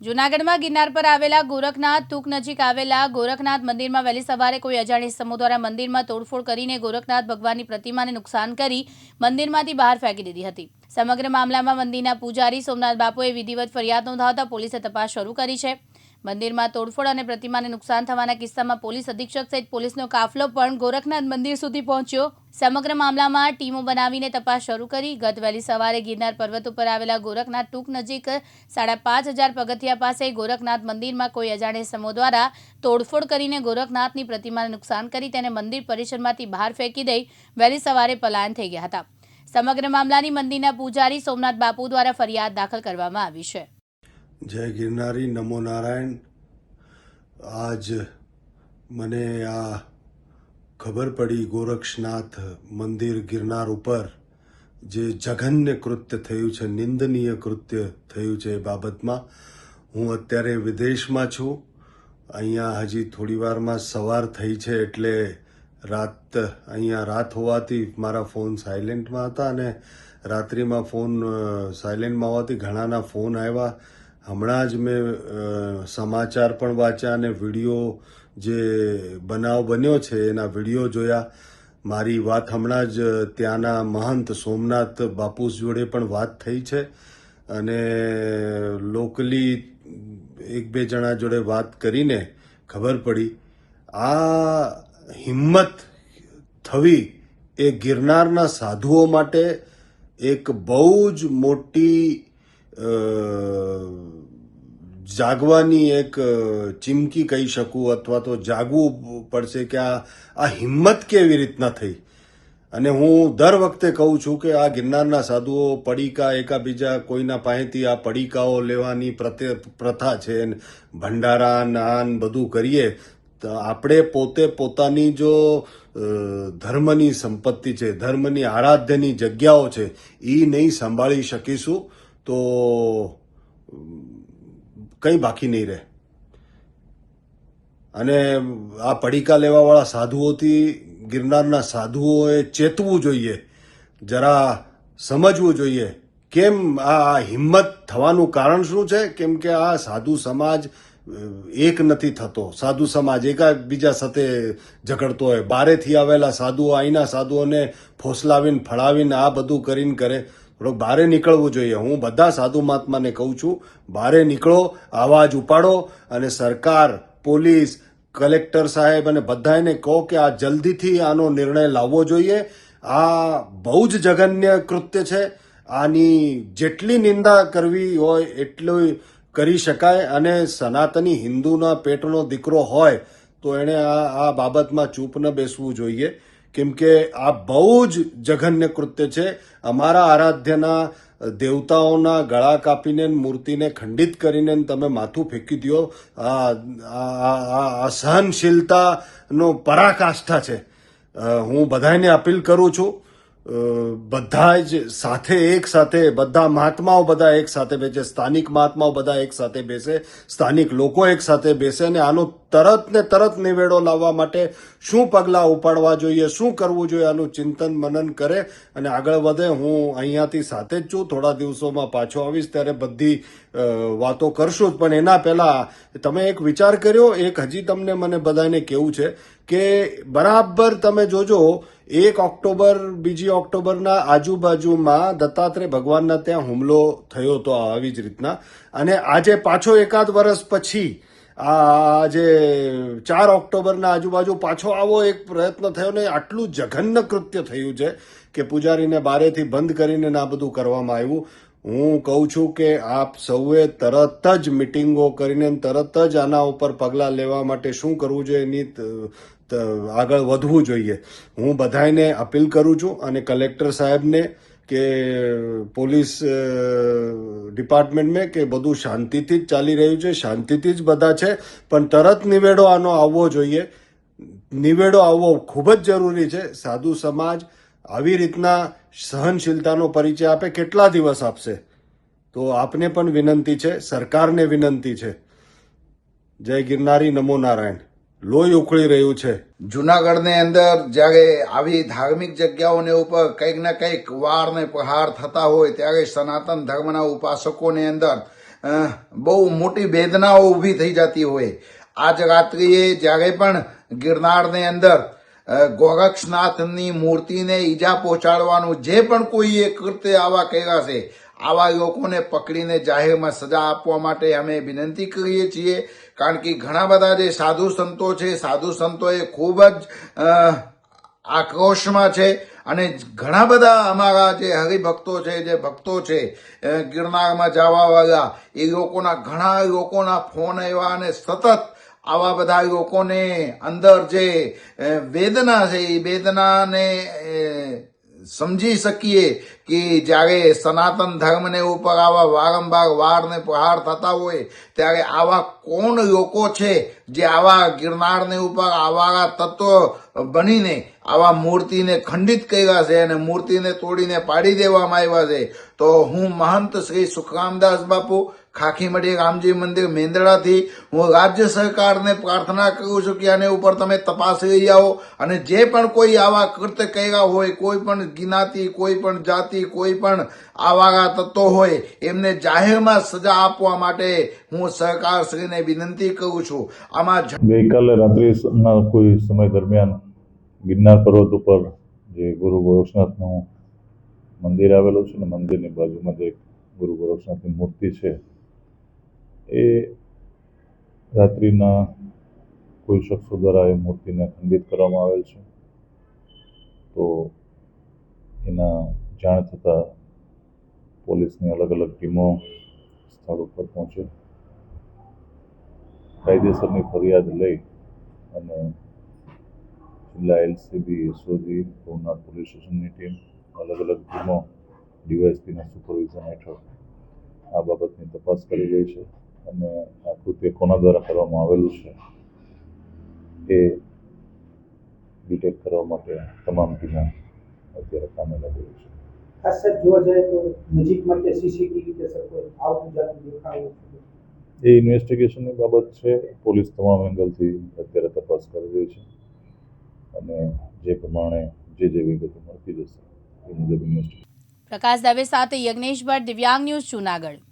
જૂનાગઢમાં ગિરનાર પર આવેલા ગોરખનાથ તુક નજીક આવેલા ગોરખનાથ મંદિરમાં વહેલી સવારે કોઈ અજાણી સમૂહ દ્વારા મંદિરમાં તોડફોડ કરીને ગોરખનાથ ભગવાનની પ્રતિમાને નુકસાન કરી મંદિરમાંથી બહાર ફેંકી દીધી હતી। સમગ્ર મામલામાં મંદિરના પૂજારી સોમનાથ બાપુએ વિધિવત ફરિયાદ નોંધાવતા પોલીસે તપાસ શરૂ કરી છે। મંદિરમાં તોડફોડ અને પ્રતિમાને નુકસાન થવાના કિસ્સામાં પોલીસ અધિક્ષક સહિત પોલીસનો કાફલો પણ ગોરખનાથ મંદિર સુધી પહોંચ્યો। સમગ્ર મામલામાં ટીમો બનાવીને તપાસ શરૂ કરી। ગત વહેલી સવારે ગિરનાર પર્વત ઉપર આવેલા ગોરખનાથ ટૂંક નજીક 5,500 પગથિયા પાસે ગોરખનાથ મંદિરમાં કોઈ અજાણે સમૂહ દ્વારા તોડફોડ કરીને ગોરખનાથની પ્રતિમાને નુકસાન કરી તેને મંદિર પરિસરમાંથી બહાર ફેંકી દઈ વહેલી સવારે પલાયન થઈ ગયા હતા। સમગ્ર મામલાની મંદિરના પૂજારી સોમનાથ બાપુ દ્વારા ફરિયાદ દાખલ કરવામાં આવી છે। જય ગિરનારી, નમો નારાયણ। આજ મને આ ખબર પડી ગોરક્ષનાથ મંદિર ગિરનાર ઉપર જે જઘન્ય કૃત્ય થયું છે, નિંદનીય કૃત્ય થયું છે, એ બાબતમાં હું અત્યારે વિદેશમાં છું। અહીંયા હજી થોડી વારમાં સવાર થઈ છે એટલે અહીંયા રાત હોવાથી મારા ફોન સાયલેન્ટમાં હતા અને રાત્રિમાં ફોન સાયલેન્ટમાં હોવાથી ઘણાના ફોન આવ્યા। હમણાં જ મેં સમાચાર પણ વાંચ્યા અને વિડીયો જે બનાવ બન્યો છે એના વિડીયો જોયા। મારી વાત હમણાં જ ત્યાંના મહંત સોમનાથ બાપુ જોડે પણ વાત થઈ છે અને લોકલી એક બે જણા જોડે વાત કરીને ખબર પડી આ હિંમત થવી એ ગિરનારના સાધુઓ માટે એક બહુ જ મોટી જાગવાની એક ચીમકી કહી શકું અથવા તો જાગવું પડશે કે આ હિંમત કેવી રીતના થઈ। અને હું દર વખતે કહું છું કે આ ગિરનારના સાધુઓ પડીકા એકાબીજા કોઈના પાસેથી આ પડીકાઓ લેવાની પ્રથા છે, ભંડારા નાન બધું કરીએ તો આપણે પોતે પોતાની જો ધર્મની સંપત્તિ છે, ધર્મની આરાધ્યની જગ્યાઓ છે, એ નહીં સંભાળી શકીશું તો કંઈ બાકી નહીં રહે। અને આ પડીકા લેવાવાળા સાધુઓથી ગિરનારના સાધુઓએ ચેતવું જોઈએ, જરા સમજવું જોઈએ કેમ આ હિંમત થવાનું કારણ શું છે। કેમ કે આ સાધુ સમાજ એક નથી થતો, સાધુ સમાજ એકાબીજા સાથે ઝઘડતો હોય। બારેથી આવેલા સાધુઓ અહીંના સાધુઓને ફોસલાવીને ફળાવીને આ બધું કરીને કરે। થોડોક બહારે નીકળવું જોઈએ। હું બધા સાધુ મહાત્માને કહું છું, બહારે નીકળો, આવાજ ઉપાડો અને સરકાર, પોલીસ, કલેક્ટર સાહેબ અને બધાને કહો કે આ જલ્દીથી આનો નિર્ણય લાવવો જોઈએ। આ બહુ જ જઘન્ય કૃત્ય છે, આની જેટલી નિંદા કરવી હોય એટલું કરી શકાય। અને સનાતની હિન્દુના પેટનો દીકરો હોય તો એણે આ બાબતમાં ચૂપ ન બેસવું જોઈએ, કેમ કે આ બહુ જ જઘન્ય કૃત્ય છે। અમારા આરાધ્યના દેવતાઓના ગળા કાપીને મૂર્તિને ખંડિત કરીને તમે માથું ફેંકી દો, આ સહનશીલતાનો પરાકાષ્ઠા છે। હું બધાને અપીલ કરું છું, બધા જ સાથે એક સાથે બધા મહાત્માઓ બધા એક સાથે બેસે, સ્થાનિક મહાત્માઓ બધા એક સાથે બેસે, સ્થાનિક લોકો એક સાથે બેસે અને આનો તરત ને તરત નિવેડો લાવવા માટે શું પગલાં ઉપાડવા જોઈએ, શું કરવું જોઈએ, આનું ચિંતન મનન કરે અને આગળ વધે। હું અહીંયાથી સાથે જ છું, થોડા દિવસોમાં પાછો આવીશ ત્યારે બધી વાતો કરશું જ, પણ એના પહેલાં તમે એક વિચાર કર્યો, એક હજી તમને મને બધાને કહેવું છે કે બરાબર તમે જોજો 1 ઓક્ટોબર 2 ઓક્ટોબરના આજુબાજુમાં દત્તાત્રેય ભગવાનના ત્યાં હુમલો થયો હતો આવી જ રીતના, અને આજે પાછો એકાદ વર્ષ પછી આજે 4 ઓક્ટોબરના આજુબાજુ પાછો આવો એક પ્રયત્ન થયો ને આટલું જઘન્ય કૃત્ય થયું છે કે પૂજારીને બારેથી બંધ કરીને આ બધું કરવામાં આવ્યું। હું કહું છું કે આપ સૌએ તરત જ મિટિંગો કરીને તરત જ આના ઉપર પગલાં લેવા માટે શું કરવું જોઈએ એની આગળ વધવું જોઈએ। હું બધાને અપીલ કરું છું અને કલેક્ટર સાહેબને કે પોલીસ ડિપાર્ટમેન્ટને કે બધું શાંતિથી જ ચાલી રહ્યું છે, શાંતિથી જ બધા છે, પણ તરત નિવેડો આનો આવવો જોઈએ। નિવેડો આવવો ખૂબ જ જરૂરી છે। સાધુ સમાજ આવી રીતના સહનશીલતાનો પરિચય આપે કેટલા દિવસ આપશે? તો આપને પણ વિનંતી છે, સરકારને વિનંતી છે। જય ગિરનારી, નમો નારાયણ। લોહી ઉકળી રહ્યું છે। જુનાગઢની અંદર જ્યારે આવી ધાર્મિક જગ્યાઓને ઉપર કંઈક ને કંઈક વાર ને પ્રહાર થતા હોય ત્યારે સનાતન ધર્મના ઉપાસકોની અંદર બહુ મોટી વેદનાઓ ઊભી થઈ જતી હોય. આજ રાત્રિએ જ્યારે પણ ગિરનારની અંદર ગોરક્ષનાથની મૂર્તિને ઈજા પહોંચાડવાનું જે પણ કોઈએ કૃત્ય આવા કર્યા છે, આવા લોકોને પકડીને જાહેરમાં સજા આપવા માટે અમે વિનંતી કરીએ છીએ. કારણ કે ઘણા બધા જે સાધુ સંતો છે, સાધુ સંતોએ ખૂબ જ આક્રોશમાં છે અને ઘણા બધા અમારા જે હરિભક્તો છે, જે ભક્તો છે ગિરનારમાં જવા વાળા, એ ઘણા લોકોના ફોન આવ્યા અને સતત આવા બધા લોકોને અંદર જે વેદના છે એ વેદનાને સમજી શકીએ કે જ્યારે સનાતન ધર્મને ઉપર આવા વારંવાર વાર ને પ્રહાર થતા હોય ત્યારે આવા કોણ લોકો છે જે આવા ગિરનારની ઉપર આવા તત્વ બનીને આવા મૂર્તિને ખંડિત કર્યા છે અને મૂર્તિને તોડીને પાડી દેવામાં આવ્યા છે. તો હું મહંત શ્રી સુખરામદાસ બાપુ, ખાખીમઢી રામજી મંદિર મેંદડાથી હું રાજ્ય સરકારને પ્રાર્થના કરું છું કે આને ઉપર તમે તપાસ લઈ આવો અને જે પણ કોઈ આવા કૃત્ય કર્યા હોય, કોઈ પણ જ્ઞાતિ, કોઈ પણ જાતિ, કોઈ પણ આવા તત્વો હોય, એમને જાહેરમાં સજા આપવા માટે હું સરકારશ્રીને વિનંતી કરું છું. આમાં ગઈકાલે રાત્રિના કોઈ સમય દરમિયાન ગિરનાર પર્વત ઉપર જે ગુરુ ગોરક્ષનાથનું મંદિર આવેલું છે ને મંદિરની બાજુમાં જે ગુરુ ગોરક્ષનાથની મૂર્તિ છે, એ રાત્રિના કોઈ શખ્સો દ્વારા એ મૂર્તિને ખંડિત કરવામાં આવેલ છે. તો એના જાણ થતાં પોલીસની અલગ અલગ ટીમો સ્થળ ઉપર પહોંચે, કાયદેસરની ફરિયાદ લઈ અને જિલ્લા એલસીબી, એસઓજી, ભવનાથ પોલીસ સ્ટેશનની ટીમ, અલગ અલગ ટીમો ડીવાયએસપીના સુપરવિઝન હેઠળ આ બાબતની તપાસ કરી રહી છે અને આ કૃત્ય કોના દ્વારા કરવામાં આવેલું છે એ ડિટેક્ટ કરવા માટે તમામ ટીમો અત્યારે કામે લાગી રહી છે. ખાસ સર જોવા જાય તો નજીકમાં કે સીસીટીવી કે સર કોઈ આવતું જાતું દેખાયું? એ ઇન્વેસ્ટિગેશનની બાબત છે. પોલીસ તમામ એંગલથી અત્યારે તપાસ કરી રહી છે અને જે પ્રમાણે જે વિગતો મળતી જશે એ મુજબ ઇન્વેસ્ટિગેશન. પ્રકાશ દવે સાથે યજ્ઞેશ ભટ્ટ, દિવ્યાંગ ન્યૂઝ, જૂનાગઢ.